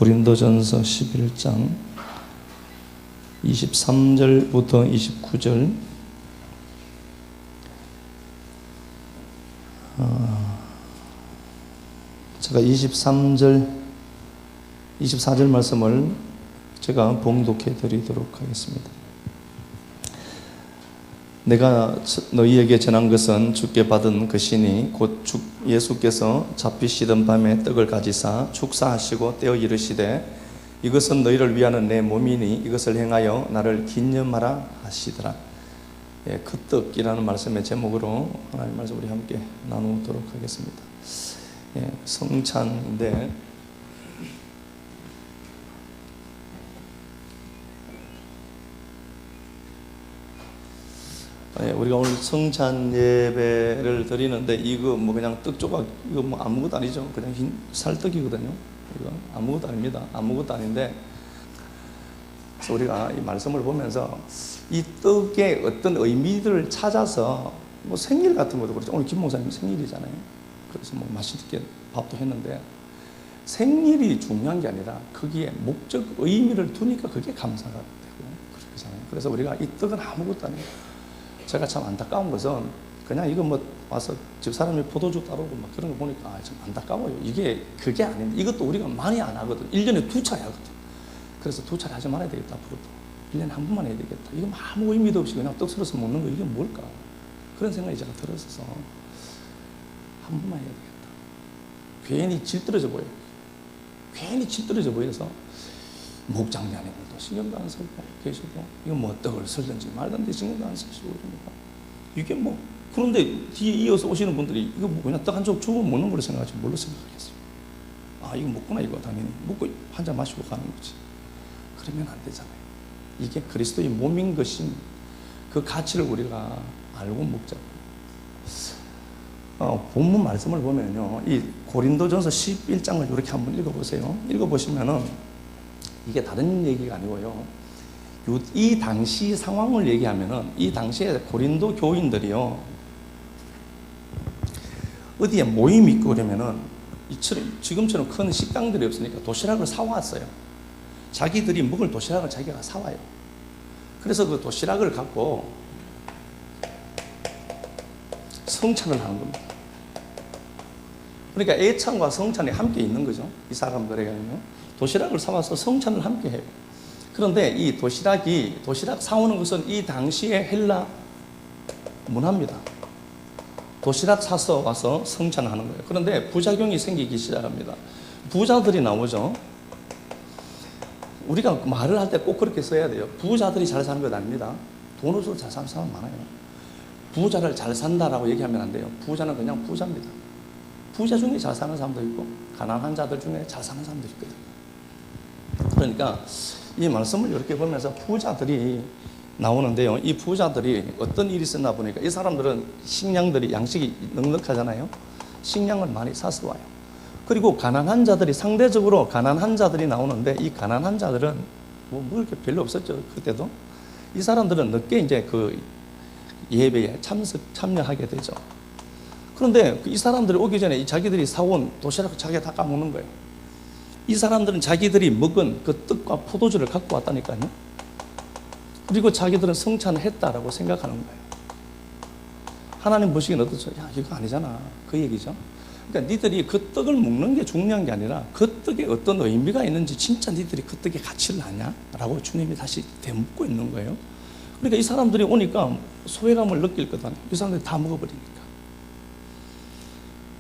고린도전서 11장 23절부터 29절. 제가 23절, 24절 말씀을 제가 봉독해 드리도록 하겠습니다. 내가 너희에게 전한 것은 주께 받은 그 신이 곧 주 예수께서 잡히시던 밤에 떡을 가지사 축사하시고 떼어 이르시되 이것은 너희를 위하는 내 몸이니 이것을 행하여 나를 기념하라 하시더라. 그 떡이라는 말씀의 제목으로 하나님 말씀 우리 함께 나누도록 하겠습니다. 성찬인데 우리가 오늘 성찬 예배를 드리는데 이거 뭐 그냥 떡 조각 이거 뭐 아무것도 아니죠. 그냥 흰 살떡이거든요. 이거 아무것도 아닙니다. 아무것도 아닌데 그래서 우리가 이 말씀을 보면서 이 떡의 어떤 의미들을 찾아서 뭐 생일 같은 것도 그렇죠. 오늘 김 목사님 생일이잖아요. 그래서 뭐 맛있게 밥도 했는데 생일이 중요한 게 아니라 거기에 목적 의미를 두니까 그게 감사가 되고 그렇잖아요. 그래서 우리가 이 떡은 아무것도 아니에요. 제가 참 안타까운 것은 그냥 이거 뭐 와서 집사람이 포도주 따르고 막 그런 거 보니까 좀 안타까워요. 이게 그게 아닌데 이것도 우리가 많이 안 하거든. 1년에 2차례 하거든. 그래서 2차례 하지 말아야 되겠다. 앞으로도 1년에 한 번만 해야 되겠다. 이거 아무 의미도 없이 그냥 떡 썰어서 먹는 거 이게 뭘까? 그런 생각이 제가 들었어서 한 번만 해야 되겠다. 괜히 질 떨어져 보여요. 괜히 질 떨어져 보여서 목장면에도 신경도 안 쓰고 계시고 이거 뭐 떡을 썰든지 말든지 신경도 안 쓰시고 그러니까 이게 뭐 그런데 뒤에 이어서 오시는 분들이 이거 뭐 그냥 떡 한 쪽 주고 먹는 걸로 생각하지 뭘로 생각하겠어요? 아 이거 먹구나 이거 당연히 먹고 한 잔 마시고 가는 거지. 그러면 안 되잖아요. 이게 그리스도의 몸인 것인 그 가치를 우리가 알고 먹자고. 본문 말씀을 보면요, 이 고린도전서 11장을 이렇게 한번 읽어보세요. 읽어보시면은 이게 다른 얘기가 아니고요. 이 당시 상황을 얘기하면은 이 당시에 고린도 교인들이요 어디에 모임이 있고 그러면은 지금처럼 큰 식당들이 없으니까 도시락을 사왔어요. 자기들이 먹을 도시락을 자기가 사와요. 그래서 그 도시락을 갖고 성찬을 하는 겁니다. 그러니까 애찬과 성찬이 함께 있는 거죠. 이 사람들에게는요. 도시락을 사와서 성찬을 함께 해요. 그런데 이 도시락 사오는 것은 이 당시의 헬라 문화입니다. 도시락 사서 와서 성찬하는 거예요. 그런데 부작용이 생기기 시작합니다. 부자들이 나오죠. 우리가 말을 할 때 꼭 그렇게 써야 돼요. 부자들이 잘 사는 것 아닙니다. 돈을 줘도 잘 사는 사람 많아요. 부자를 잘 산다라고 얘기하면 안 돼요. 부자는 그냥 부자입니다. 부자 중에 잘 사는 사람도 있고 가난한 자들 중에 잘 사는 사람도 있거든요. 그러니까 이 말씀을 이렇게 보면서 부자들이 나오는데요. 이 부자들이 어떤 일이 있었나 보니까 이 사람들은 식량들이 양식이 넉넉하잖아요. 식량을 많이 사서 와요. 그리고 가난한 자들이 상대적으로 가난한 자들이 나오는데 이 가난한 자들은 뭐 먹을 게 별로 없었죠. 그때도. 이 사람들은 늦게 이제 그 예배에 참여하게 되죠. 그런데 이 사람들이 오기 전에 자기들이 사온 도시락을 자기가 다 까먹는 거예요. 이 사람들은 자기들이 먹은 그 떡과 포도주를 갖고 왔다니까요. 그리고 자기들은 성찬을 했다라고 생각하는 거예요. 하나님 보시기엔 어떻죠? 야, 이거 아니잖아. 그 얘기죠. 그러니까 니들이 그 떡을 먹는 게 중요한 게 아니라 그 떡에 어떤 의미가 있는지 진짜 니들이 그 떡의 가치를 아냐? 라고 주님이 다시 되묻고 있는 거예요. 그러니까 이 사람들이 오니까 소외감을 느낄 거다. 이 사람들이 다 먹어버리니까.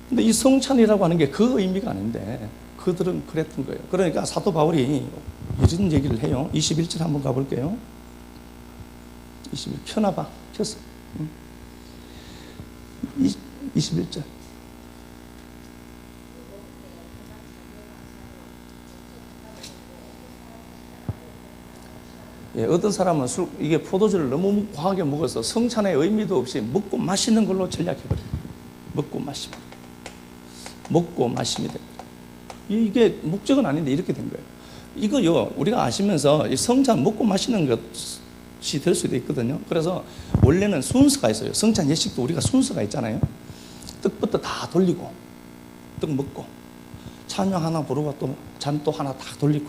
근데 이 성찬이라고 하는 게 그 의미가 아닌데 그들은 그랬던 거예요. 그러니까 사도 바울이 이런 얘기를 해요. 21절 한번 가볼게요. 21, 펴놔봐. 폈어. 21절. 어떤 사람은 이게 포도주를 너무 과하게 먹어서 성찬의 의미도 없이 먹고 마시는 걸로 전략해버려요. 먹고 마시면. 먹고 마시면 됩니다. 이게 목적은 아닌데 이렇게 된 거예요. 이거요, 우리가 아시면서 이 성찬 먹고 마시는 것이 될 수도 있거든요. 그래서 원래는 순서가 있어요. 성찬 예식도 우리가 순서가 있잖아요. 떡부터 다 돌리고 떡 먹고 찬양 하나 부르고 또 잔 또 하나 딱 돌리고,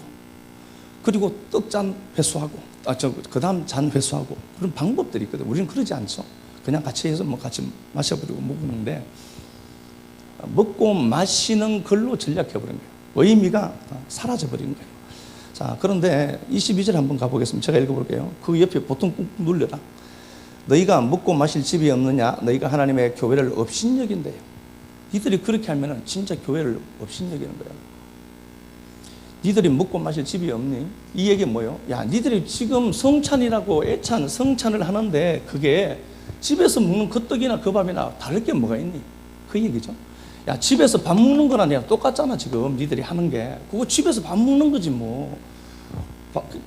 그리고 떡잔 회수하고, 그 다음 잔 회수하고, 그런 방법들이 있거든. 우리는 그러지 않죠. 그냥 같이 해서 뭐 같이 마셔버리고 먹는데, 먹고 마시는 걸로 전략해버린 거예요. 의미가 사라져버린 거예요. 자, 그런데 22절 한번 가보겠습니다. 제가 읽어볼게요. 그 옆에 보통 꾹 눌려라. 너희가 먹고 마실 집이 없느냐? 너희가 하나님의 교회를 업신여긴대요. 니들이 그렇게 하면 진짜 교회를 업신여기는 거야. 니들이 먹고 마실 집이 없니? 이 얘기 뭐예요? 야, 니들이 지금 성찬이라고 애찬 성찬을 하는데 그게 집에서 먹는 그 떡이나 그 밥이나 다를 게 뭐가 있니? 그 얘기죠. 야, 집에서 밥 먹는 거나 그냥 똑같잖아. 지금 니들이 하는 게 그거 집에서 밥 먹는 거지 뭐.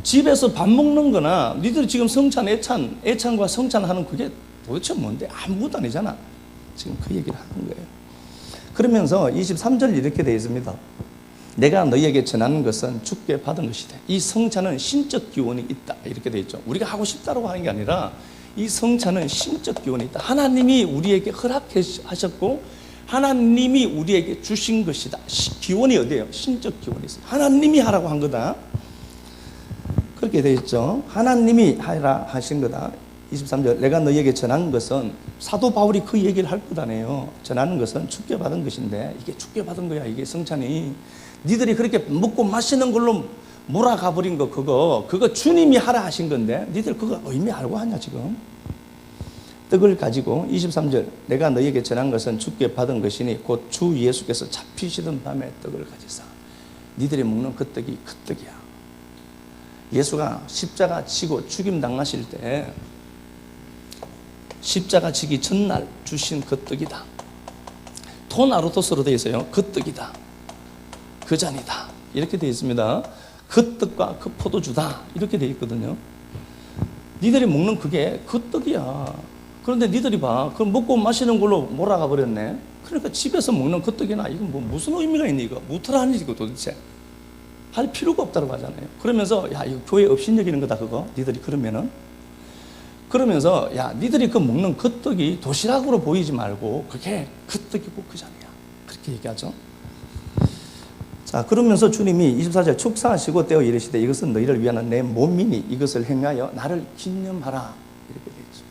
집에서 밥 먹는 거나 니들이 지금 성찬, 애찬과 성찬하는 그게 도대체 뭔데? 아무것도 아니잖아. 지금 그 얘기를 하는 거예요. 그러면서 23절 이렇게 되어 있습니다. 내가 너희에게 전하는 것은 주께 받은 것이다. 이 성찬은 신적 기원이 있다. 이렇게 되어 있죠. 우리가 하고 싶다고 하는 게 아니라 이 성찬은 신적 기원이 있다. 하나님이 우리에게 허락하셨고 하나님이 우리에게 주신 것이다. 기원이 어디예요? 신적 기원이 있어요. 하나님이 하라고 한 거다. 그렇게 되어 있죠. 하나님이 하라 하신 거다. 23절 내가 너희에게 전한 것은, 사도 바울이 그 얘기를 할 것 아니에요. 전하는 것은 주께 받은 것인데, 이게 주께 받은 거야. 이게 성찬이 니들이 그렇게 먹고 마시는 걸로 몰아가 버린 거, 그거 주님이 하라 하신 건데 니들 그거 의미 알고 하냐 지금. 떡을 가지고 23절 내가 너희에게 전한 것은 주께 받은 것이니 곧 주 예수께서 잡히시던 밤에 떡을 가지사. 니들이 먹는 그 떡이 그 떡이야. 예수가 십자가 지고 죽임 당하실 때 십자가 지기 전날 주신 그 떡이다. 토나루토스로 되어 있어요. 그 떡이다. 그 잔이다. 이렇게 되어 있습니다. 그 떡과 그 포도주다. 이렇게 되어 있거든요. 니들이 먹는 그게 그 떡이야. 그런데 니들이 봐. 그걸 먹고 마시는 걸로 몰아가 버렸네. 그러니까 집에서 먹는 그 떡이나 이건 뭐 무슨 의미가 있니 이거? 무탈하니 이거 도대체? 할 필요가 없다고 하잖아요. 그러면서 야 이거 교회 업신여기는 거다 그거. 니들이 그러면은. 그러면서 야 니들이 그 먹는 그 떡이 도시락으로 보이지 말고 그게 그 떡이고 그 잔이야. 그렇게 얘기하죠. 자, 그러면서 주님이 24절 축사하시고 떼어 이르시되 이것은 너희를 위한 내 몸이니 이것을 행하여 나를 기념하라. 이렇게 되어 있죠.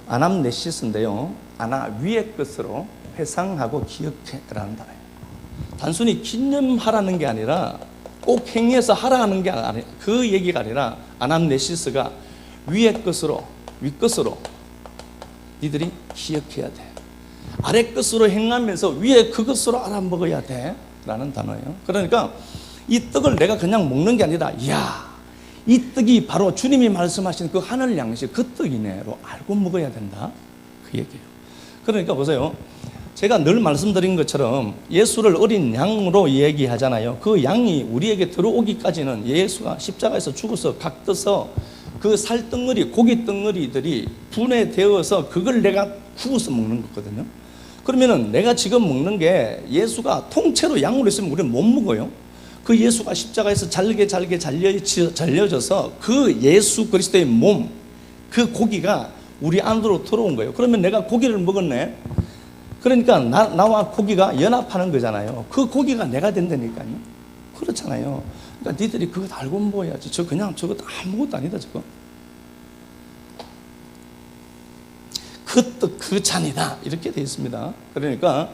아남네시스인데요. 아나 위의 것으로 회상하고 기억해라는 단어예요. 단순히 기념하라는 게 아니라 꼭 행해서 하라 하는 게 아니라 그 얘기가 아니라 아남네시스가 위의 것으로 윗것으로 니들이 기억해야 돼. 아래 것으로 행하면서 위에 그것으로 알아먹어야 돼 라는 단어예요. 그러니까 이 떡을 내가 그냥 먹는 게 아니라 이야 이 떡이 바로 주님이 말씀하신 그 하늘 양식 그 떡이네로 알고 먹어야 된다 그 얘기예요. 그러니까 보세요. 제가 늘 말씀드린 것처럼 예수를 어린 양으로 얘기하잖아요. 그 양이 우리에게 들어오기까지는 예수가 십자가에서 죽어서 각떠서 그 살덩어리 고기 덩어리들이 분해되어서 그걸 내가 구워서 먹는 거거든요. 그러면은 내가 지금 먹는 게 예수가 통째로 양으로 있으면 우리는 못 먹어요. 그 예수가 십자가에서 잘게 잘려져서 그 예수 그리스도의 몸, 그 고기가 우리 안으로 들어온 거예요. 그러면 내가 고기를 먹었네. 그러니까 나와 고기가 연합하는 거잖아요. 그 고기가 내가 된다니까요. 그렇잖아요. 그러니까 니들이 그것 알고 먹어야지. 그냥 저거 아무것도 아니다 저거. 그 떡, 그 잔이다. 이렇게 되어 있습니다. 그러니까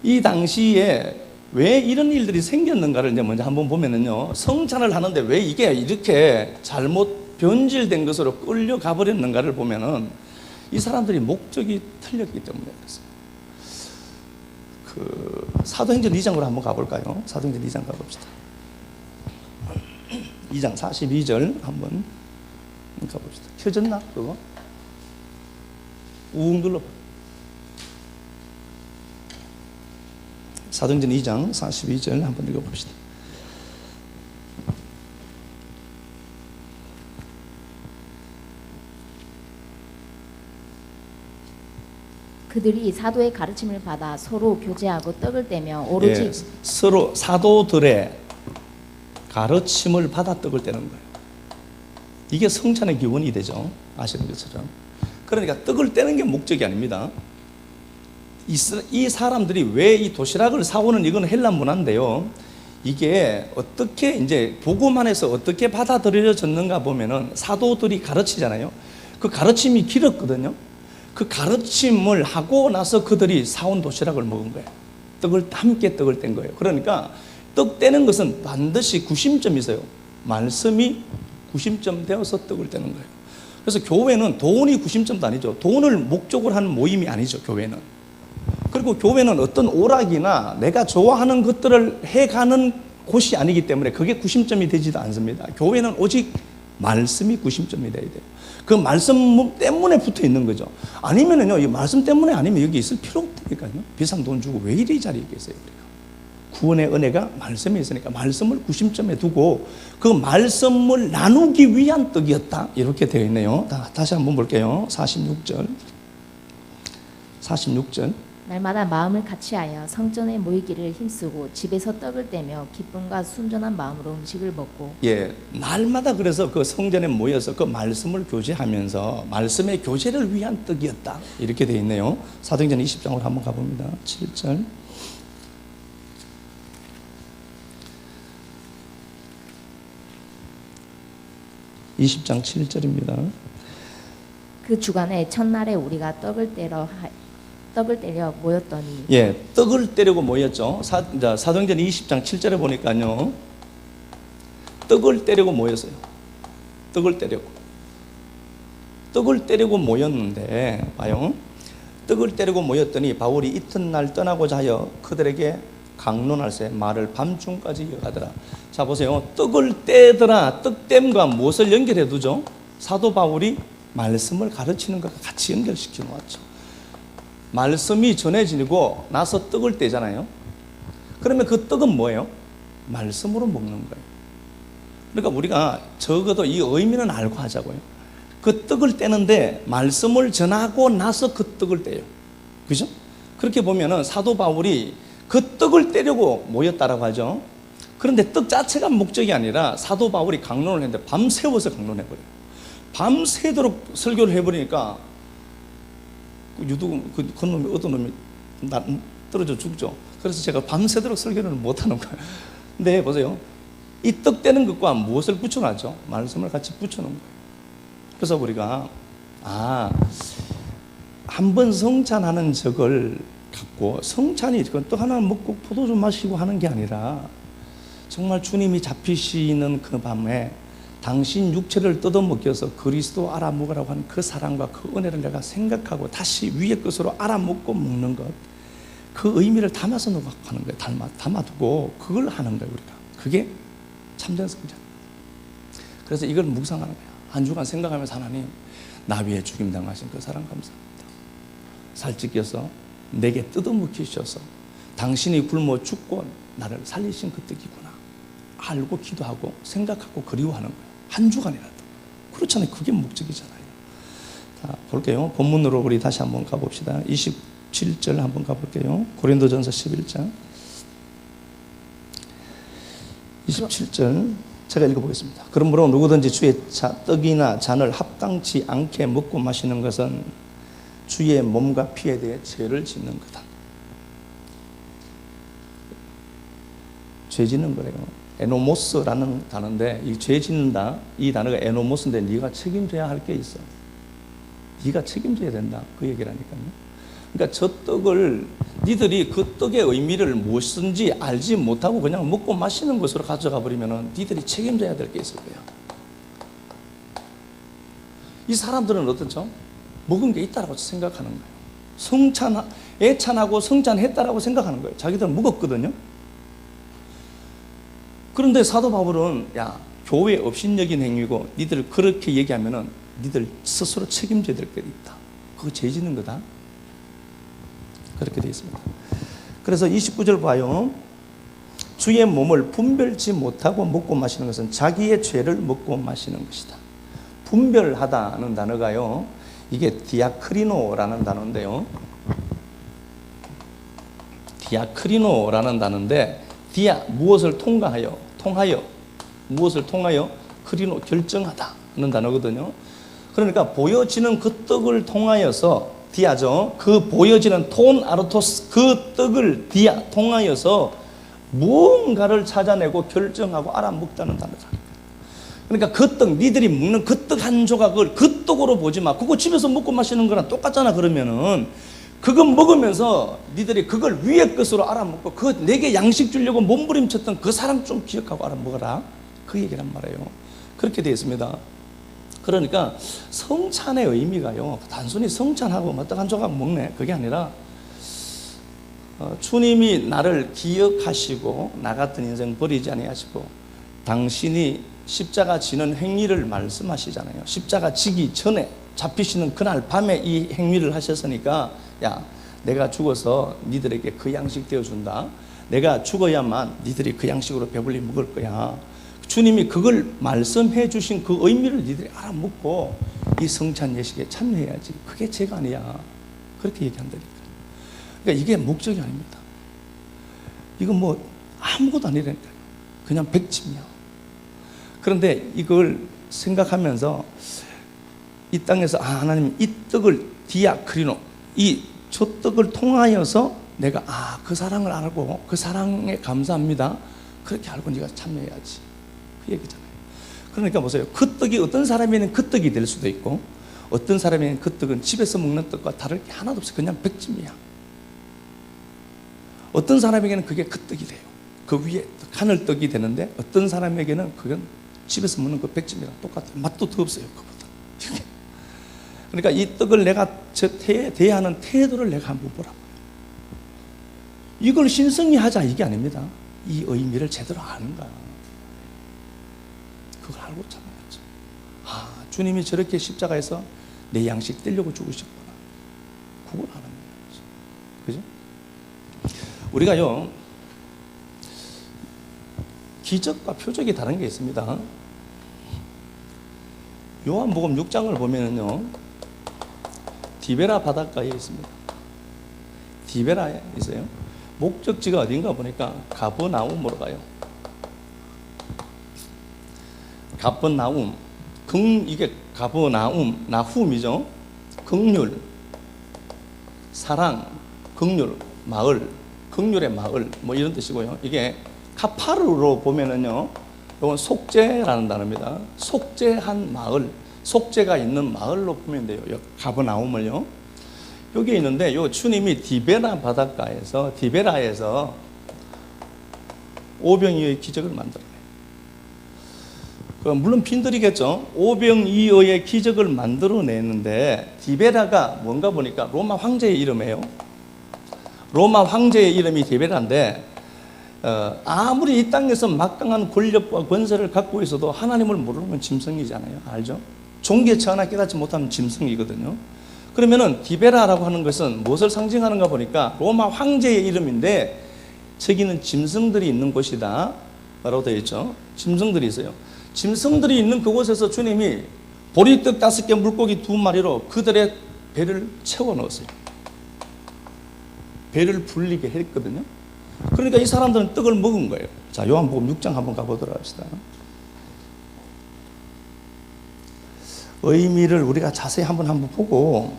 이 당시에 왜 이런 일들이 생겼는가를 이제 먼저 한번 보면은요. 성찬을 하는데 왜 이게 이렇게 잘못 변질된 것으로 끌려가 버렸는가를 보면은 이 사람들이 목적이 틀렸기 때문에 그렇습니다. 사도행전 2장으로 한번 가볼까요? 사도행전 2장 가봅시다. 2장 42절 한번 가봅시다. 켜졌나 그거? 우웅 눌러봐. 사도행전 2장 42절 한번 읽어봅시다. 그들이 사도의 가르침을 받아 서로 교제하고 떡을 떼며 오로지 서로 사도들의 가르침을 받아 떡을 떼는 거예요. 이게 성찬의 기원이 되죠. 아시는 것처럼. 그러니까 떡을 떼는 게 목적이 아닙니다. 이 사람들이 왜 이 도시락을 사오는 이건 헬라 문화인데요. 이게 어떻게 이제 보고만 해서 어떻게 받아들여졌는가 보면은 사도들이 가르치잖아요. 그 가르침이 길었거든요. 그 가르침을 하고 나서 그들이 사온 도시락을 먹은 거예요. 함께 떡을 뗀 거예요. 그러니까 떡 떼는 것은 반드시 구심점이 있어요. 말씀이 구심점 되어서 떡을 떼는 거예요. 그래서 교회는 돈이 구심점도 아니죠. 돈을 목적으로 하는 모임이 아니죠, 교회는. 그리고 교회는 어떤 오락이나 내가 좋아하는 것들을 해가는 곳이 아니기 때문에 그게 구심점이 되지도 않습니다. 교회는 오직 말씀이 구심점이 돼야 돼요. 그 말씀 때문에 붙어 있는 거죠. 아니면은요, 이 말씀 때문에 아니면 여기 있을 필요 없다니까요. 비싼 돈 주고 왜 이리 이 자리에 계세요? 구원의 은혜가 말씀에 있으니까 말씀을 구심점에 두고 그 말씀을 나누기 위한 떡이었다. 이렇게 되어 있네요. 다시 한번 볼게요. 46절. 날마다 마음을 같이하여 성전에 모이기를 힘쓰고 집에서 떡을 떼며 기쁨과 순전한 마음으로 음식을 먹고. 예, 날마다 그래서 그 성전에 모여서 그 말씀을 교제하면서 말씀의 교제를 위한 떡이었다. 이렇게 되어 있네요. 사도행전 20장으로 한번 가봅니다. 7절. 20장 7절입니다. 그 주간에 첫날에 우리가 떡을 떼려 모였더니. 예, 떡을 떼려고 모였죠. 사도행전 20장 7절에 보니까요, 떡을 떼려고 모였어요. 떡을 떼려고 모였는데 봐요. 떡을 떼려고 모였더니 바울이 이튿날 떠나고자 하여 그들에게 강론할세 말을 밤중까지 이어가더라. 자 보세요. 떡을 떼더라. 떡댐과 무엇을 연결해 두죠? 사도 바울이 말씀을 가르치는 것과 같이 연결시켜 놓았죠. 말씀이 전해지고 나서 떡을 떼잖아요. 그러면 그 떡은 뭐예요? 말씀으로 먹는 거예요. 그러니까 우리가 적어도 이 의미는 알고 하자고요. 그 떡을 떼는데 말씀을 전하고 나서 그 떡을 떼요. 그죠? 그렇게 보면은 사도 바울이 그 떡을 떼려고 모였다라고 하죠. 그런데 떡 자체가 목적이 아니라 사도 바울이 강론을 했는데 밤새워서 강론해버려요. 밤새도록 설교를 해버리니까 그 놈이 어떤 놈이 떨어져 죽죠. 그래서 제가 밤새도록 설교를 못하는 거예요. 근데 보세요. 이 떡 떼는 것과 무엇을 붙여놨죠? 말씀을 같이 붙여놓은 거예요. 그래서 우리가 한 번 성찬하는 적을 갖고 성찬이 떡 하나 먹고 포도주 마시고 하는 게 아니라 정말 주님이 잡히시는 그 밤에 당신 육체를 뜯어먹여서 그리스도 알아먹으라고 하는 그 사랑과 그 은혜를 내가 생각하고 다시 위의 것으로 알아먹고 먹는 것, 그 의미를 담아서 하는 거예요. 담아두고 그걸 하는 거예요. 우리가 그게 참된 성찬. 그래서 이걸 묵상하는 거예요. 한 주간 생각하면서 하나님, 나 위에 죽임당하신 그 사랑 감사합니다. 살찌겨서 내게 뜯어먹히셔서 당신이 굶어 죽고 나를 살리신 그 뜻이구나 알고 기도하고 생각하고 그리워하는 거예요. 한 주간이라도. 그렇잖아요. 그게 목적이잖아요. 자, 볼게요. 본문으로 우리 다시 한번 가봅시다. 27절 한번 가볼게요. 고린도전서 11장 27절 제가 읽어보겠습니다. 그러므로 누구든지 주의 떡이나 잔을 합당치 않게 먹고 마시는 것은 주의 몸과 피에 대해 죄를 짓는 거다. 죄 짓는 거래요. 에노모스라는 단어인데 이 죄 짓는다, 이 단어가 에노모스인데 네가 책임져야 할 게 있어. 네가 책임져야 된다. 그 얘기라니까요. 그러니까 저 떡을 니들이 그 떡의 의미를 무엇인지 알지 못하고 그냥 먹고 마시는 것으로 가져가 버리면 니들이 책임져야 될 게 있을 거야. 이 사람들은 어떻죠? 먹은 게 있다라고 생각하는 거예요. 애찬하고 성찬했다라고 생각하는 거예요. 자기들은 먹었거든요. 그런데 사도 바울은 교회 업신여긴 행위고 니들 그렇게 얘기하면은 니들 스스로 책임져야 될 게 있다. 그거 죄 짓는 거다. 그렇게 되어 있습니다. 그래서 29절 봐요. 주의 몸을 분별치 못하고 먹고 마시는 것은 자기의 죄를 먹고 마시는 것이다. 분별하다는 단어가요, 이게 디아크리노라는 단어인데요. 디아크리노라는 단어인데 무엇을 통하여 무엇을 통하여 크리노 결정하다는 단어거든요. 그러니까 보여지는 그 떡을 통하여서 디아죠. 그 보여지는 톤 아르토스 그 떡을 디아 통하여서 무언가를 찾아내고 결정하고 알아먹자는 단어다. 그러니까 그 떡, 니들이 먹는 그 떡 한 조각을 그 떡으로 보지 마. 그거 집에서 먹고 마시는 거랑 똑같잖아. 그러면은 그거 먹으면서 니들이 그걸 위의 것으로 알아먹고 그 내게 양식 주려고 몸부림쳤던 그 사람 좀 기억하고 알아먹어라. 그 얘기란 말이에요. 그렇게 되어 있습니다. 그러니까 성찬의 의미가요, 단순히 성찬하고 뭐 떡 한 조각 먹네 그게 아니라 주님이 나를 기억하시고 나 같은 인생 버리지 아니하시고 당신이 십자가 지는 행위를 말씀하시잖아요. 십자가 지기 전에 잡히시는 그날 밤에 이 행위를 하셨으니까 야 내가 죽어서 니들에게 그 양식 되어준다. 내가 죽어야만 니들이 그 양식으로 배불리 먹을 거야. 주님이 그걸 말씀해 주신 그 의미를 니들이 알아먹고 이 성찬 예식에 참여해야지. 그게 죄가 아니야. 그렇게 얘기한다니까. 그러니까 이게 목적이 아닙니다. 이건 뭐 아무것도 아니라니까요. 그냥 백침이야. 그런데 이걸 생각하면서 이 땅에서 하나님 이 떡을 디아크리노 저 떡을 통하여서 내가 그 사랑을 알고 그 사랑에 감사합니다. 그렇게 알고 네가 참여해야지. 그 얘기잖아요. 그러니까 보세요. 그 떡이 어떤 사람에는 그 떡이 될 수도 있고 어떤 사람에는 그 떡은 집에서 먹는 떡과 다를 게 하나도 없어요. 그냥 백찜이야. 어떤 사람에게는 그게 그 떡이 돼요. 그 위에 하늘 떡이 되는데 어떤 사람에게는 그건 집에서 먹는 그 백찜이랑 똑같아요. 맛도 더 없어요. 그보다. 그러니까 이 떡을 내가 대하는 태도를 내가 한번 보라고요. 이걸 신성히 하자 이게 아닙니다. 이 의미를 제대로 아는가. 그걸 알고 참여하죠. 주님이 저렇게 십자가에서 내 양식 떼려고 죽으셨구나. 그걸 아는 거죠. 그죠? 우리가요, 기적과 표적이 다른 게 있습니다. 요한복음 6장을 보면은요, 디베라 바닷가에 있습니다. 디베라에 있어요. 목적지가 어딘가 보니까 가버나움으로 가요. 가버나움, 이게 가버나움, 나훔이죠. 긍휼, 사랑, 긍휼, 마을, 긍휼의 마을, 뭐 이런 뜻이고요. 이게 카파르로 보면은요, 이건 속죄라는 단어입니다. 속죄한 마을, 속죄가 있는 마을로 보면 돼요. 가버나움을요. 여기 있는데, 요 주님이 디베라 바닷가에서, 디베라에서 오병이어의 기적을 만들어요. 물론 빈들이겠죠. 오병이어의 기적을 만들어내는데, 디베라가 뭔가 보니까 로마 황제의 이름이에요. 로마 황제의 이름이 디베라인데, 아무리 이 땅에서 막강한 권력과 권세를 갖고 있어도 하나님을 모르면 짐승이잖아요. 알죠? 종기에 하나 깨닫지 못하면 짐승이거든요. 그러면은 디베라라고 하는 것은 무엇을 상징하는가 보니까 로마 황제의 이름인데 저기는 짐승들이 있는 곳이다 라고 되어 있죠. 짐승들이 있어요. 짐승들이 있는 그곳에서 주님이 보리떡 5개 물고기 2마리로 그들의 배를 채워 넣었어요. 배를 불리게 했거든요. 그러니까 이 사람들은 떡을 먹은 거예요. 자, 요한복음 6장 한번 가보도록 합시다. 의미를 우리가 자세히 한번 보고,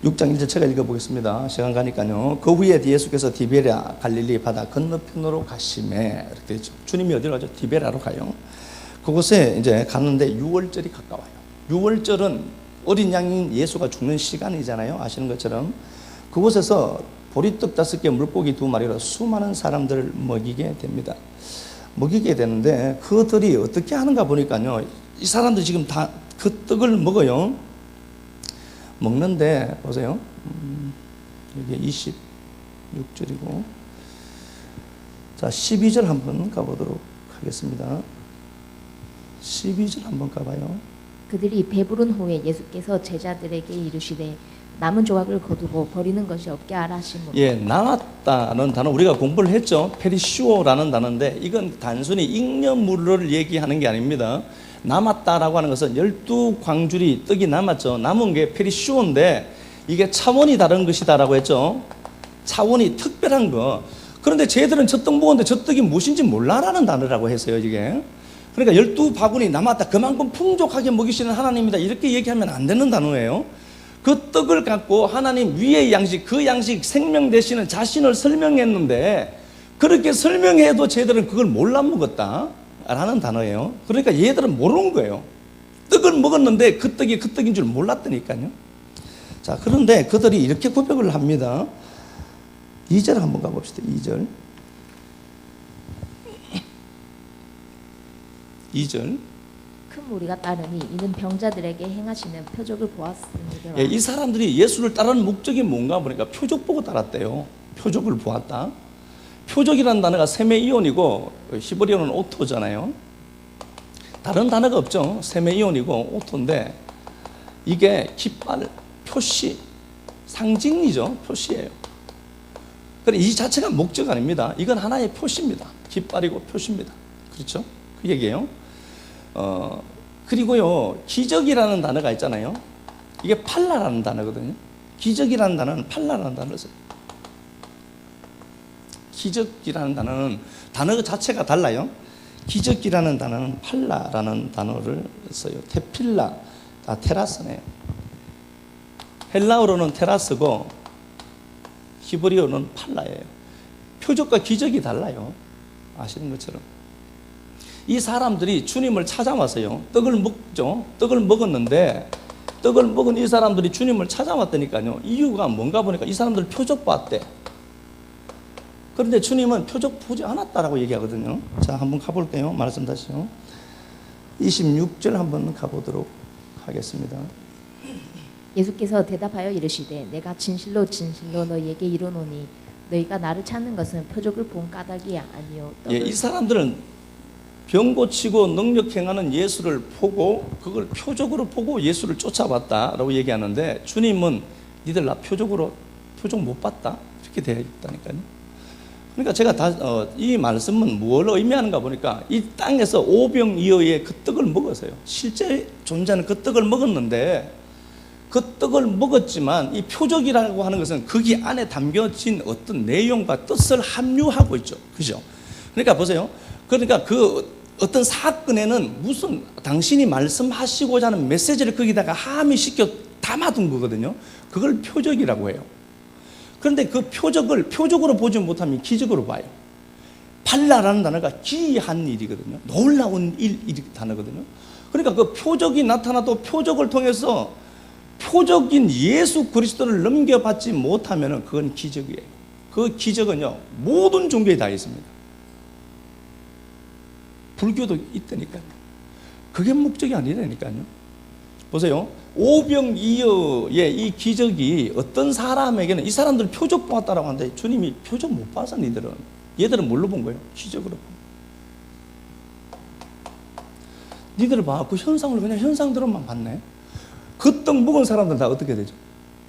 6장 1절 제가 읽어보겠습니다. 시간 가니까요. 그 후에 예수께서 디베랴 갈릴리 바다 건너편으로 가시매 이렇게 되죠. 주님이 어디로 가죠? 디베라로 가요. 그곳에 이제 갔는데 6월절이 가까워요. 6월절은 어린 양인 예수가 죽는 시간이잖아요. 아시는 것처럼 그곳에서 보리떡 5개 물고기 2마리로 수많은 사람들을 먹이게 됩니다. 먹이게 되는데 그들이 어떻게 하는가 보니까요. 이 사람들 지금 다 그 떡을 먹어요. 먹는데 보세요. 이게 26절이고 자 12절 한번 가보도록 하겠습니다. 12절 한번 가봐요. 그들이 배부른 후에 예수께서 제자들에게 이르시되 남은 조각을 거두고 버리는 것이 없게 하라 하시므로. 예, 남았다는 단어 우리가 공부를 했죠. 페리슈오라는 단어인데 이건 단순히 잉여물을 얘기하는 게 아닙니다. 남았다라고 하는 것은 12광주리 떡이 남았죠. 남은 게 페리슈오인데 이게 차원이 다른 것이다라고 했죠. 차원이 특별한 거. 그런데 쟤들은 저 떡 먹었는데 저 떡이 무엇인지 몰라라는 단어라고 했어요, 이게. 그러니까 12바구니 남았다. 그만큼 풍족하게 먹이시는 하나님이다. 이렇게 얘기하면 안 되는 단어예요. 그 떡을 갖고 하나님 위의 양식, 그 양식 생명 되시는 자신을 설명했는데 그렇게 설명해도 쟤들은 그걸 몰라 먹었다 라는 단어예요. 그러니까 얘들은 모르는 거예요. 떡을 먹었는데 그 떡이 그 떡인 줄 몰랐다니까요. 자, 그런데 그들이 이렇게 고백을 합니다. 2절 한번 가봅시다. 2절. 2절. 큰 무리가 따르니 이는 병자들에게 행하시는 표적을 보았습니다. 예, 이 사람들이 예수를 따르는 목적이 뭔가 보니까 표적 보고 따랐대요. 표적을 보았다. 표적이라는 단어가 세메이온이고 히브리어는 오토잖아요. 다른 단어가 없죠. 세메이온이고 오토인데 이게 깃발, 표시, 상징이죠. 표시예요. 그래, 이 자체가 목적 아닙니다. 이건 하나의 표시입니다. 깃발이고 표시입니다. 그렇죠? 그 얘기예요. 그리고요, 기적이라는 단어가 있잖아요. 이게 팔라라는 단어거든요. 기적이라는 단어는 팔라라는 단어를 써요. 기적이라는 단어는 단어 자체가 달라요. 기적이라는 단어는 팔라라는 단어를 써요. 테필라, 테라스네요. 헬라어로는 테라스고 히브리어는 팔라예요. 표적과 기적이 달라요. 아시는 것처럼. 이 사람들이 주님을 찾아왔어요. 떡을 먹죠. 떡을 먹었는데 떡을 먹은 이 사람들이 주님을 찾아왔다니까요. 이유가 뭔가 보니까 이 사람들 표적 봤대. 그런데 주님은 표적 보지 않았다라고 얘기하거든요. 자, 한번 가볼게요. 말씀 다시요. 26절 한번 가보도록 하겠습니다. 예수께서 대답하여 이르시되 내가 진실로 진실로 너희에게 이르노니 너희가 나를 찾는 것은 표적을 본 까닭이 아니요. 예, 이 사람들은 병 고치고 능력 행하는 예수를 보고 그걸 표적으로 보고 예수를 쫓아봤다라고 얘기하는데 주님은 니들 나 표적 못 봤다 이렇게 되어 있다니까요. 그러니까 제가 이 말씀은 뭘 의미하는가 보니까 이 땅에서 오병이어의 그 떡을 먹었어요. 실제 존재하는 그 떡을 먹었는데 그 떡을 먹었지만 이 표적이라고 하는 것은 거기 안에 담겨진 어떤 내용과 뜻을 함유하고 있죠. 그죠? 그러니까 보세요. 그러니까 그 어떤 사건에는 무슨 당신이 말씀하시고자 하는 메시지를 거기다가 함유시켜 담아둔 거거든요. 그걸 표적이라고 해요. 그런데 그 표적을 표적으로 보지 못하면 기적으로 봐요. 팔라라는 단어가 기이한 일이거든요. 놀라운 일이 단어거든요. 그러니까 그 표적이 나타나도 표적을 통해서 표적인 예수 그리스도를 넘겨받지 못하면 그건 기적이에요. 그 기적은요 모든 종교에 다 있습니다. 불교도 있다니까요. 그게 목적이 아니라니까요. 보세요. 오병이어의 이 기적이 어떤 사람에게는 이 사람들 표적 보았다라고 하는데 주님이 표적 못 봐서 얘들은 뭘로 본 거예요? 기적으로 본 거예요. 니들을 봐. 그 현상을 그냥 현상대로만 봤네. 그 떡 먹은 사람들 다 어떻게 되죠?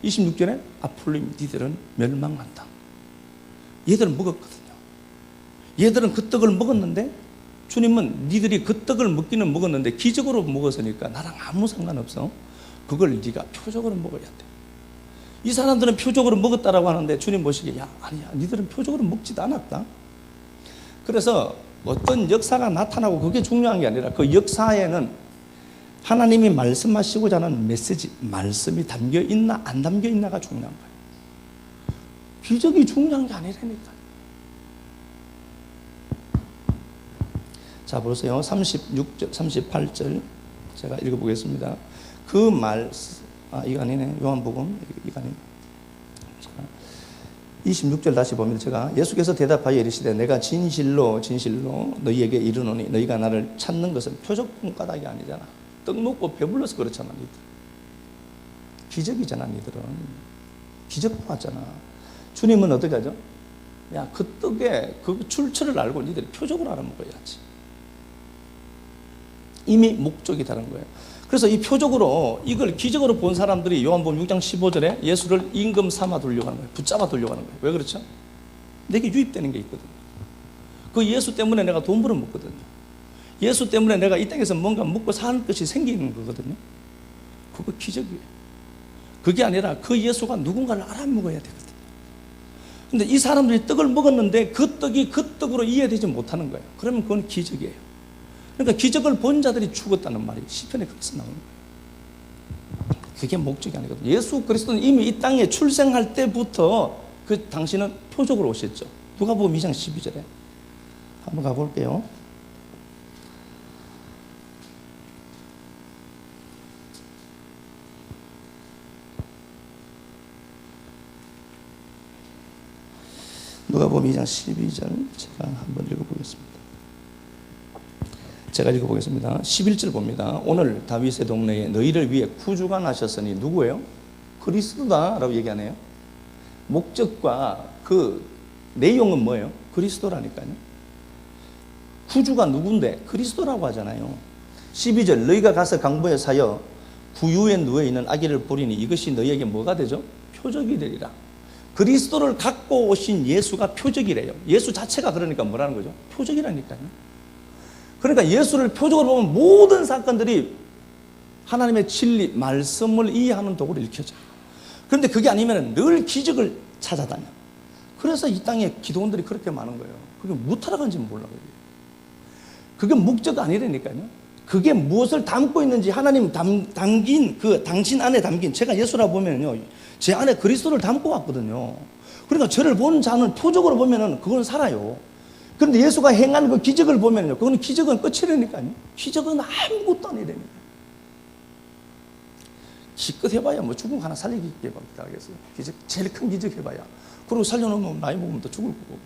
26절에 아풀림 니들은 멸망한다. 얘들은 먹었거든요. 얘들은 그 떡을 먹었는데 주님은 니들이 그 떡을 먹기는 먹었는데 기적으로 먹었으니까 나랑 아무 상관없어. 그걸 네가 표적으로 먹어야 돼. 이 사람들은 표적으로 먹었다라고 하는데 주님 보시기에 야 아니야 니들은 표적으로 먹지도 않았다. 그래서 어떤 역사가 나타나고 그게 중요한 게 아니라 그 역사에는 하나님이 말씀하시고자 하는 메시지, 말씀이 담겨 있나 안 담겨 있나가 중요한 거예요. 기적이 중요한 게 아니라니까. 자, 보세요. 36절, 38절 제가 읽어보겠습니다. 그 이거 아니네. 요한복음 이거 아니네. 26절 다시 보면 제가 예수께서 대답하여 이르시되 내가 진실로 진실로 너희에게 이르노니 너희가 나를 찾는 것은 표적 본 까닭이 아니잖아. 떡 먹고 배불러서 그렇잖아. 니들 기적이잖아. 니들은 기적 보았잖아. 주님은 어떻게 하죠? 야, 그 떡에 그 출처를 알고 니들이 표적으로 알아먹어야지. 이미 목적이 다른 거예요. 그래서 이 표적으로 이걸 기적으로 본 사람들이 요한복음 6장 15절에 예수를 임금 삼아 두려고 하는 거예요. 붙잡아 두려고 하는 거예요. 왜 그렇죠? 내게 유입되는 게 있거든요. 그 예수 때문에 내가 돈 벌어먹거든요. 예수 때문에 내가 이 땅에서 뭔가 먹고 사는 것이 생기는 거거든요. 그거 기적이에요. 그게 아니라 그 예수가 누군가를 알아먹어야 되거든요. 근데 이 사람들이 떡을 먹었는데 그 떡이 그 떡으로 이해되지 못하는 거예요. 그러면 그건 기적이에요. 그러니까 기적을 본 자들이 죽었다는 말이 시편에 그래서 나오는 거예요. 그게 목적이 아니거든요. 예수 그리스도는 이미 이 땅에 출생할 때부터 그 당신은 표적으로 오셨죠. 누가복음 2장 12절에 한번 가볼게요. 누가복음 2장 12절 제가 한번 읽어보겠습니다. 제가 읽어보겠습니다. 11절 봅니다. 오늘 다윗의 동네에 너희를 위해 구주가 나셨으니 누구예요? 그리스도다라고 얘기하네요. 목적과 그 내용은 뭐예요? 그리스도라니까요. 구주가 누군데? 그리스도라고 하잖아요. 12절 너희가 가서 강보에 사여 구유에 누워있는 아기를 보리니 이것이 너희에게 뭐가 되죠? 표적이 되리라. 그리스도를 갖고 오신 예수가 표적이래요. 예수 자체가 그러니까 뭐라는 거죠? 표적이라니까요. 그러니까 예수를 표적으로 보면 모든 사건들이 하나님의 진리, 말씀을 이해하는 도구로 읽혀져요. 그런데 그게 아니면 늘 기적을 찾아다녀. 그래서 이 땅에 기도원들이 그렇게 많은 거예요. 그게 무엇하러 간지 몰라. 그게 목적 아니라니까요. 그게 무엇을 담고 있는지 하나님 담긴 그 당신 안에 담긴, 제가 예수라 보면요, 제 안에 그리스도를 담고 왔거든요. 그러니까 저를 보는 자는 표적으로 보면은 그건 살아요. 그런데 예수가 행한 그 기적을 보면요, 그건 기적은 끝이라니까요. 기적은 아무것도 아니라니까요. 기껏 해봐야 뭐 죽은 거 하나 살리기 해봐야 하겠어요. 기적, 제일 큰 기적 해봐야. 그리고 살려놓으면 나이 먹으면 또 죽을 거고.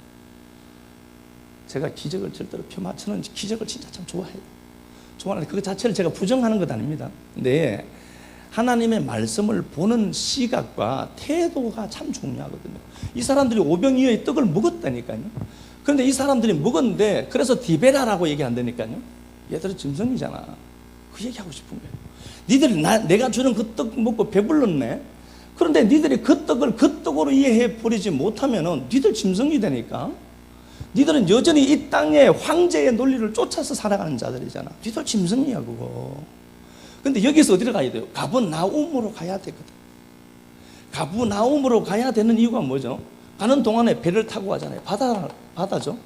제가 기적을 절대로 폄하치는 기적을 진짜 참 좋아해요. 좋아하는데 그 자체를 제가 부정하는 것 아닙니다. 근데 하나님의 말씀을 보는 시각과 태도가 참 중요하거든요. 이 사람들이 오병이어의 떡을 먹었다니까요. 그런데 이 사람들이 먹었는데 그래서 디베라라고 얘기한다니까요. 얘들은 짐승이잖아. 그 얘기하고 싶은 거예요. 니들이 내가 주는 그 떡 먹고 배불렀네. 그런데 니들이 그 떡을 그 떡으로 이해해 버리지 못하면은 니들 짐승이 되니까. 니들은 여전히 이 땅의 황제의 논리를 쫓아서 살아가는 자들이잖아. 니들 짐승이야 그거. 근데 여기서 어디로 가야 돼요? 가버나움으로 가야 되거든. 가버나움으로 가야 되는 이유가 뭐죠? 가는 동안에 배를 타고 가잖아요. 바다죠.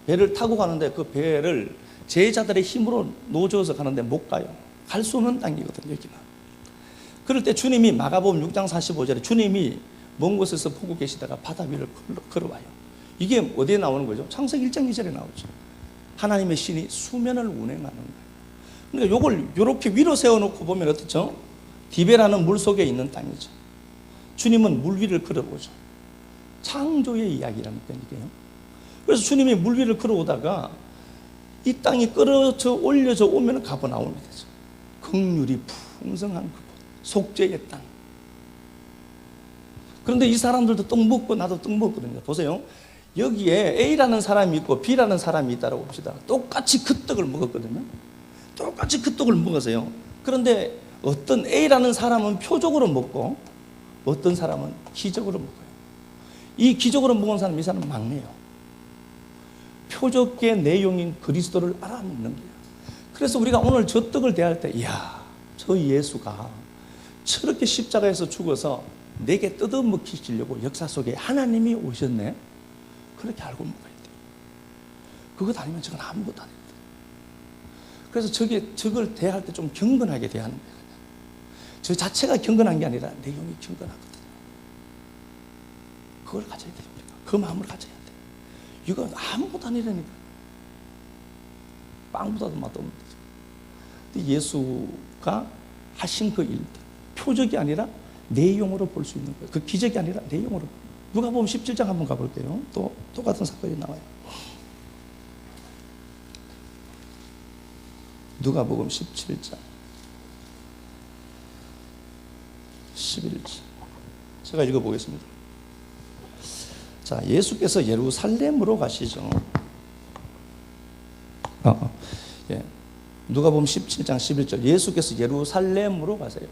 배를 타고 가는데 그 배를 제자들의 힘으로 노져서 가는데 못 가요. 갈 수 없는 땅이거든 여기는. 그럴 때 주님이 마가복음 6장 45절에 주님이 먼 곳에서 보고 계시다가 바다 위를 걸어와요. 이게 어디에 나오는 거죠? 창세기 1장 2절에 나오죠. 하나님의 신이 수면을 운행하는 거예요. 그러니까 요걸 이렇게 위로 세워놓고 보면 어떻죠? 디베라는 물 속에 있는 땅이죠. 주님은 물 위를 걸어오죠. 창조의 이야기라니까 이게요. 그래서 주님이 물 위를 걸어오다가 이 땅이 끌어져 올려져 오면 가버나움이 되죠. 긍휼이 풍성한 그곳, 속죄의 땅. 그런데 이 사람들도 떡 먹고 나도 떡 먹거든요. 보세요. 여기에 A라는 사람이 있고 B라는 사람이 있다고 봅시다. 똑같이 그 떡을 먹었거든요. 똑같이 그 떡을 먹었어요. 그런데 어떤 A라는 사람은 표적으로 먹고 어떤 사람은 기적으로 먹어요. 이 기적으로 먹은 사람, 이 사람은 막내요. 표적의 내용인 그리스도를 알아먹는 거예요. 그래서 우리가 오늘 저 떡을 대할 때, 이야, 저 예수가 저렇게 십자가에서 죽어서 내게 뜯어먹히시려고 역사 속에 하나님이 오셨네. 그렇게 알고 먹어야 돼요. 그것 아니면 저건 아무것도 아닙니다. 그래서 저걸 대할 때 좀 경건하게 대하는 거예요. 저 자체가 경건한 게 아니라 내용이 경건하거든요. 그걸 가져야 돼요. 그 마음을 가져야 돼요. 이거 아무것도 아니라니까. 빵보다도 맛없는 거죠. 예수가 하신 그 일들, 표적이 아니라 내용으로 볼 수 있는 거예요. 그 기적이 아니라 내용으로. 누가복음 17장 한번 가볼게요. 또 똑같은 사건이 나와요. 누가복음 17장 11절 제가 읽어보겠습니다. 자, 예수께서 예루살렘으로 가시죠. 예. 누가복음 17장 11절 예수께서 예루살렘으로 가세요.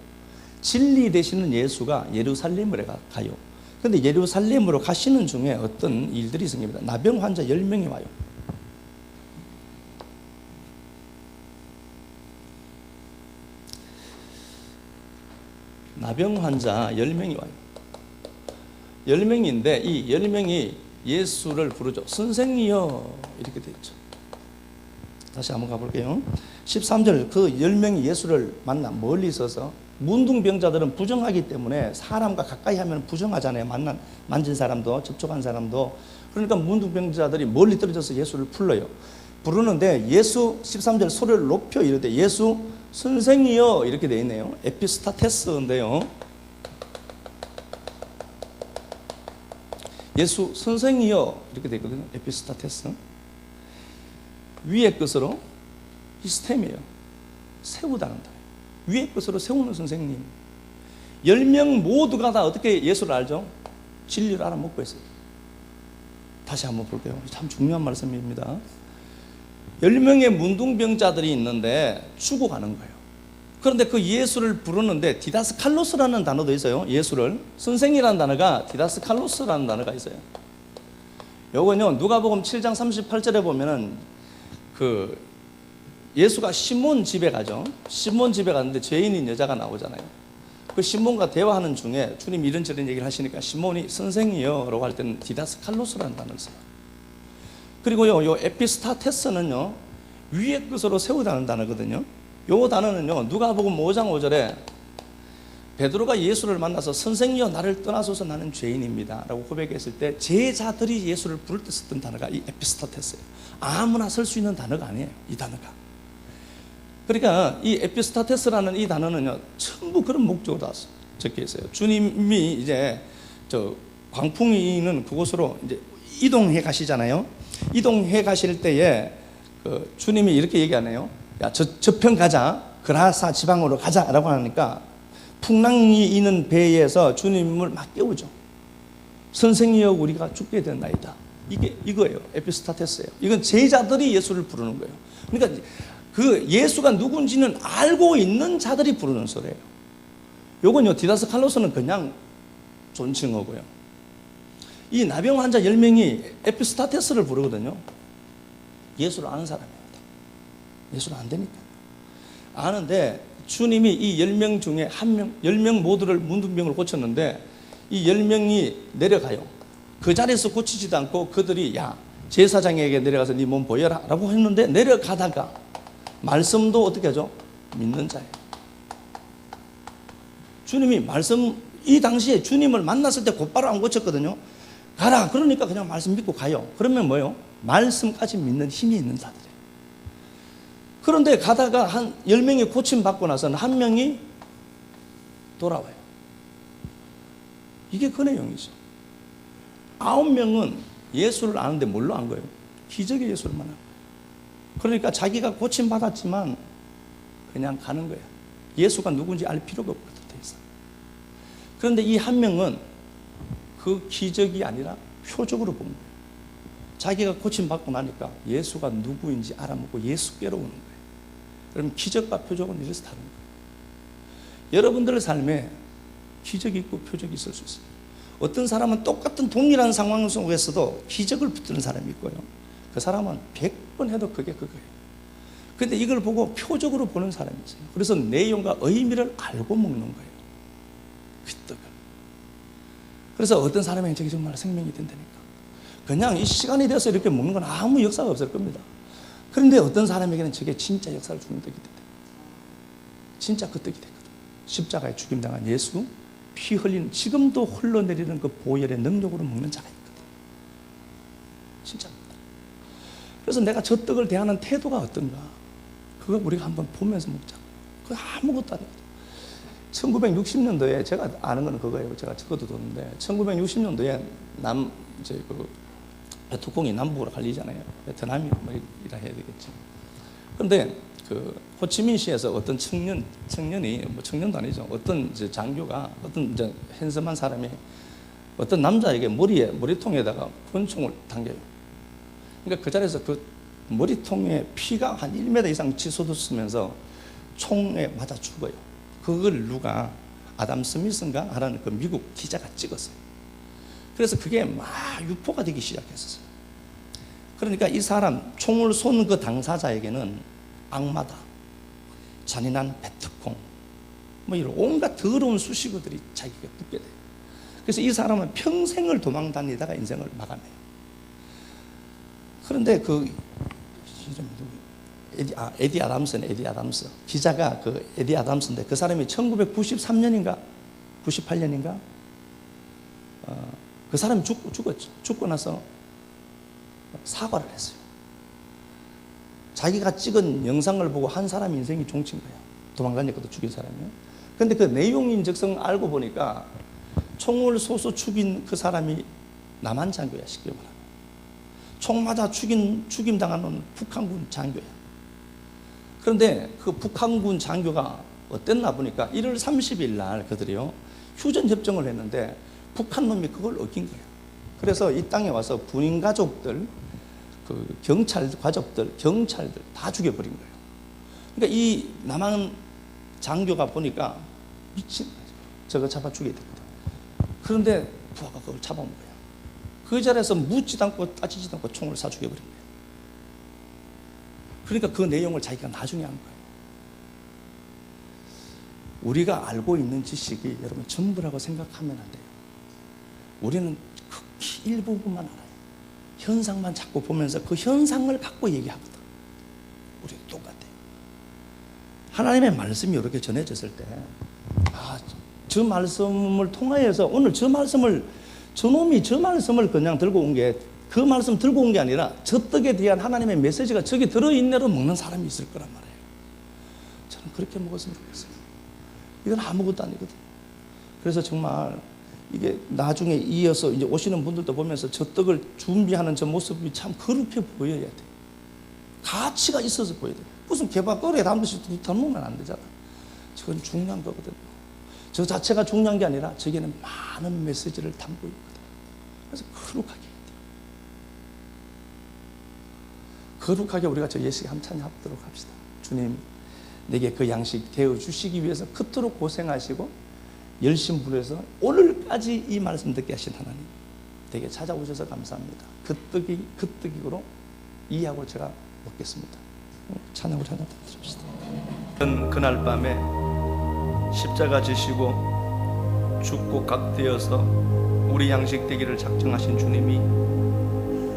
진리 되시는 예수가 예루살렘으로 가요. 그런데 예루살렘으로 가시는 중에 어떤 일들이 생깁니다. 나병 환자 10명이 와요. 나병 환자 10명이 와요. 10명인데 이 10명이 예수를 부르죠. 선생이여 이렇게 되어 있죠. 다시 한번 가볼게요. 13절 그 10명이 예수를 만나 멀리 있어서 문둥병자들은 부정하기 때문에 사람과 가까이 하면 부정하잖아요. 만진 사람도 접촉한 사람도. 그러니까 문둥병자들이 멀리 떨어져서 예수를 불러요. 부르는데 예수 13절 소리를 높여 이르되 예수 선생이여 이렇게 되어 있네요. 에피스타테스인데요. 예수 선생이여 이렇게 되어 있거든요. 에피스타테스. 위의 것으로 이 스템이에요. 세우다는 단어. 위의 것으로 세우는 선생님. 10명 모두가 다 어떻게 예수를 알죠? 진리를 알아먹고 했어요. 다시 한번 볼게요. 참 중요한 말씀입니다. 10명의 문둥병자들이 있는데 죽어가는 거예요. 그런데 그 예수를 부르는데 디다스칼로스라는 단어도 있어요. 예수를. 선생이라는 단어가 디다스칼로스라는 단어가 있어요. 요건요, 누가복음 7장 38절에 보면은 그 예수가 시몬 집에 가죠. 시몬 집에 갔는데 죄인인 여자가 나오잖아요. 그 시몬과 대화하는 중에 주님 이런저런 얘기를 하시니까 시몬이 선생이여 라고 할 때는 디다스칼로스라는 단어를 써요. 그리고요, 요 에피스타테스는요, 위의 것으로 세우다는 단어거든요. 요 단어는요, 누가복음 5장 5절에 베드로가 예수를 만나서 선생이여 나를 떠나소서 나는 죄인입니다 라고 고백했을 때 제자들이 예수를 부를 때 썼던 단어가 이 에피스타테스예요. 아무나 쓸 수 있는 단어가 아니에요, 이 단어가. 그러니까 이 에피스타테스라는 이 단어는요, 전부 그런 목적으로 적혀 있어요. 주님이 이제 저 광풍이는 그곳으로 이제 이동해 가시잖아요. 이동해 가실 때에 그 주님이 이렇게 얘기하네요. 야, 저편 가자. 그라사 지방으로 가자라고 하니까 풍랑이 있는 배에서 주님을 막 깨우죠. 선생이여 우리가 죽게 된나이다. 이게 이거예요. 에피스타테스예요. 이건 제자들이 예수를 부르는 거예요. 그러니까 그 예수가 누군지는 알고 있는 자들이 부르는 소리예요. 요건요, 디다스칼로스는 그냥 존칭어고요. 이 나병 환자 10명이 에피스타테스를 부르거든요. 예수를 아는 사람입니다. 예수를 안 되니까. 아는데 주님이 이 10명 중에 한 명, 10명 모두를 문둥병을 고쳤는데 이 10명이 내려가요. 그 자리에서 고치지도 않고 그들이 야, 제사장에게 내려가서 네 몸 보여라 라고 했는데 내려가다가 말씀도 어떻게 하죠? 믿는 자예요. 주님이 말씀, 이 당시에 주님을 만났을 때 곧바로 안 고쳤거든요. 가라. 그러니까 그냥 말씀 믿고 가요. 그러면 뭐예요? 말씀까지 믿는 힘이 있는 자들이에요. 그런데 가다가 한 10명이 고침받고 나서는 한 명이 돌아와요. 이게 그 내용이죠. 9명은 예수를 아는데 뭘로 안 거예요? 기적의 예수를 만난 거예요. 그러니까 자기가 고침받았지만 그냥 가는 거예요. 예수가 누군지 알 필요가 없거든. 그런데 이 한 명은 그 기적이 아니라 표적으로 본 거예요. 자기가 고침받고 나니까 예수가 누구인지 알아먹고 예수께로 오는 거예요. 그럼 기적과 표적은 이래서 다른 거예요. 여러분들의 삶에 기적이 있고 표적이 있을 수 있어요. 어떤 사람은 똑같은 동일한 상황 속에서도 기적을 붙드는 사람이 있고요. 그 사람은 100번 해도 그게 그거예요. 그런데 이걸 보고 표적으로 보는 사람이 있어요. 그래서 내용과 의미를 알고 먹는 거예요. 그 떡을. 그래서 어떤 사람에게 저게 정말 생명이 된다니까. 그냥 이 시간이 돼서 이렇게 먹는 건 아무 역사가 없을 겁니다. 그런데 어떤 사람에게는 저게 진짜 역사를 주는 떡이 된다. 진짜 그 떡이 되거든. 십자가에 죽임당한 예수, 피 흘리는, 지금도 흘러내리는 그 보혈의 능력으로 먹는 자가 있거든. 진짜입니다. 그래서 내가 저 떡을 대하는 태도가 어떤가, 그거 우리가 한번 보면서 먹자. 그거 아무것도 아니거든. 1960년도에 제가 아는 건 그거예요. 제가 적어도 뒀는데 1960년도에 이제 그 베트콩이 남북으로 갈리잖아요. 베트남이 뭐 이라 해야 되겠지. 그런데 그 호치민시에서 어떤 청년이 뭐 청년도 아니죠. 어떤 이제 장교가 어떤 이제 핸섬한 사람이 어떤 남자에게 머리통에다가 권총을 당겨요. 그러니까 그 자리에서 그 머리통에 피가 한 1m 이상 치솟으면서 총에 맞아 죽어요. 그걸 누가 아담 스미스인가 하라는 그 미국 기자가 찍었어요. 그래서 그게 막 유포가 되기 시작했었어요. 그러니까 이 사람 총을 쏜 그 당사자에게는 악마다, 잔인한 베트콩, 뭐 이런 온갖 더러운 수식어들이 자기가 붙게 돼요. 그래서 이 사람은 평생을 도망 다니다가 인생을 마감해요. 그런데 그 이름이 누구? 에디 아담스 기자가 그 에디 아담스인데 그 사람이 1993년인가 98년인가 그 사람이 죽고 나서 사과를 했어요. 자기가 찍은 영상을 보고 한 사람 인생이 종친 거야. 도망다녔거든, 죽인 사람이요. 근데 그 내용인즉슨 알고 보니까 총을 쏘서 죽인 그 사람이 남한 장교야, 쉽게 말하면. 총 맞아 죽임 당하는 북한군 장교야. 그런데 그 북한군 장교가 어땠나 보니까 1월 30일 날 그들이요 휴전 협정을 했는데 북한 놈이 그걸 어긴 거예요. 그래서 이 땅에 와서 군인 가족들, 그 경찰 가족들, 경찰들 다 죽여버린 거예요. 그러니까 이 남한 장교가 보니까 미친 거죠. 저거 잡아 죽여야 되거든. 그런데 부하가 그걸 잡아온 거예요. 그 자리에서 묻지도 않고 따지지도 않고 총을 쏴 죽여버린 거예요. 그러니까 그 내용을 자기가 나중에 한 거예요. 우리가 알고 있는 지식이 여러분 전부라고 생각하면 안 돼요. 우리는 극히 일부분만 알아요. 현상만 자꾸 보면서 그 현상을 갖고 얘기하거든. 우리 똑같아요. 하나님의 말씀이 이렇게 전해졌을 때, 저 말씀을 통하여서 오늘 저 말씀을, 저놈이 저 말씀을 그냥 들고 온 게, 그 말씀 들고 온 게 아니라 저 떡에 대한 하나님의 메시지가 저기 들어있는 대로 먹는 사람이 있을 거란 말이에요. 저는 그렇게 먹었으면 좋겠어요. 이건 아무것도 아니거든. 그래서 정말 이게 나중에 이어서 이제 오시는 분들도 보면서 저 떡을 준비하는 저 모습이 참 거룩해 보여야 돼. 가치가 있어서 보여야 돼. 무슨 개밥거리에 담듯이 담으면 안 되잖아. 저건 중요한 거거든요. 저 자체가 중요한 게 아니라 저기에는 많은 메시지를 담고 있거든. 그래서 거룩하게 해야 돼요. 거룩하게 우리가 저 예식에 함께 합도록 합시다. 주님, 내게 그 양식 되어 주시기 위해서 그토록 고생하시고 열심 부려서 오늘까지 이 말씀 듣게 하신 하나님, 내게 찾아오셔서 감사합니다. 그 떡이로 이해하고 제가 먹겠습니다. 찬양으로 드립시다. 그날 밤에 십자가 지시고 죽고 각되어서 우리 양식 되기를 작정하신 주님이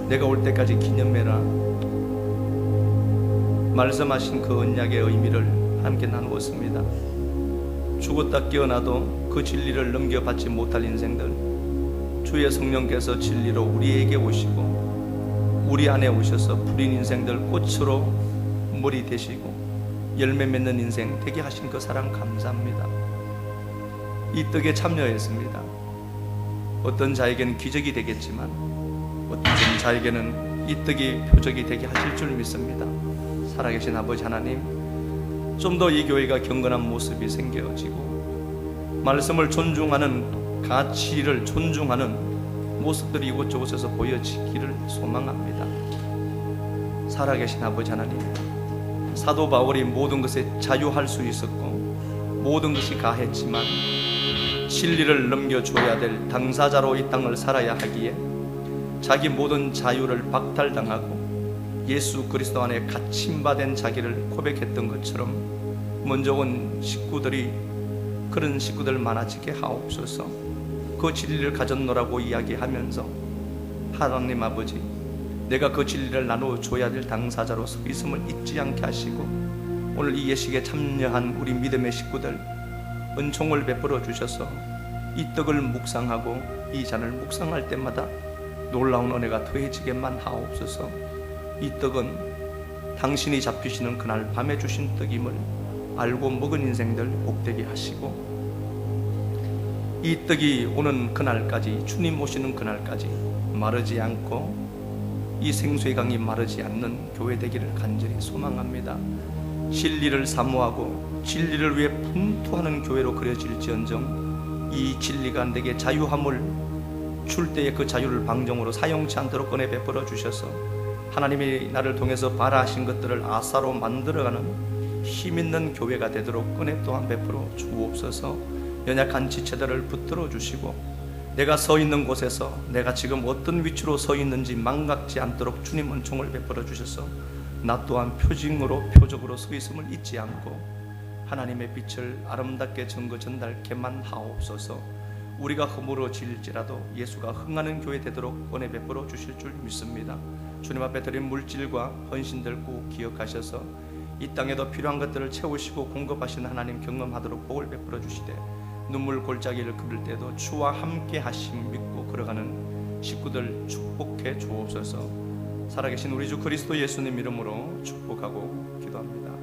내가 올 때까지 기념해라 말씀하신 그 언약의 의미를 함께 나누었습니다. 죽었다 깨어나도 그 진리를 넘겨받지 못할 인생들, 주의 성령께서 진리로 우리에게 오시고 우리 안에 오셔서 부린 인생들 꽃으로 머리 되시고 열매 맺는 인생 되게 하신 그 사랑 감사합니다. 이 떡에 참여했습니다. 어떤 자에게는 기적이 되겠지만 어떤 자에게는 이 떡이 표적이 되게 하실 줄 믿습니다. 살아계신 아버지 하나님, 좀 더 이 교회가 경건한 모습이 생겨지고 말씀을 존중하는, 가치를 존중하는 모습들이 이곳저곳에서 보여지기를 소망합니다. 살아계신 아버지 하나님, 사도 바울이 모든 것에 자유할 수 있었고 모든 것이 가했지만 진리를 넘겨줘야 될 당사자로 이 땅을 살아야 하기에 자기 모든 자유를 박탈당하고 예수 그리스도 안에 갇힘받은 자기를 고백했던 것처럼 먼저 온 식구들이 그런 식구들 많아지게 하옵소서. 그 진리를 가졌노라고 이야기하면서 하나님 아버지, 내가 그 진리를 나눠줘야 될 당사자로 서 있음을 잊지 않게 하시고 오늘 이 예식에 참여한 우리 믿음의 식구들 은총을 베풀어 주셔서 이 떡을 묵상하고 이 잔을 묵상할 때마다 놀라운 은혜가 더해지게만 하옵소서. 이 떡은 당신이 잡히시는 그날 밤에 주신 떡임을 알고 먹은 인생들 복되게 하시고 이 떡이 오는 그날까지, 주님 오시는 그날까지 마르지 않고 이 생수의 강이 마르지 않는 교회 되기를 간절히 소망합니다. 진리를 사모하고 진리를 위해 분투하는 교회로 그려질지언정 이 진리가 내게 자유함을 줄 때에 그 자유를 방정으로 사용치 않도록 꺼내 베풀어 주셔서 하나님이 나를 통해서 바라하신 것들을 아사로 만들어가는 힘있는 교회가 되도록 꺼내 또한 베풀어 주옵소서. 연약한 지체들을 붙들어 주시고 내가 서 있는 곳에서 내가 지금 어떤 위치로 서 있는지 망각지 않도록 주님 은총을 베풀어 주셔서 나 또한 표적으로 서 있음을 잊지 않고 하나님의 빛을 아름답게 전거 전달케만 하옵소서. 우리가 허물어질지라도 예수가 흥하는 교회 되도록 은혜 베풀어 주실 줄 믿습니다. 주님 앞에 드린 물질과 헌신들 꼭 기억하셔서 이 땅에도 필요한 것들을 채우시고 공급하시는 하나님 경험하도록 복을 베풀어 주시되 눈물 골짜기를 걸을 때도 주와 함께 하심 믿고 걸어가는 식구들 축복해 주옵소서. 살아계신 우리 주 그리스도 예수님 이름으로 축복하고 기도합니다.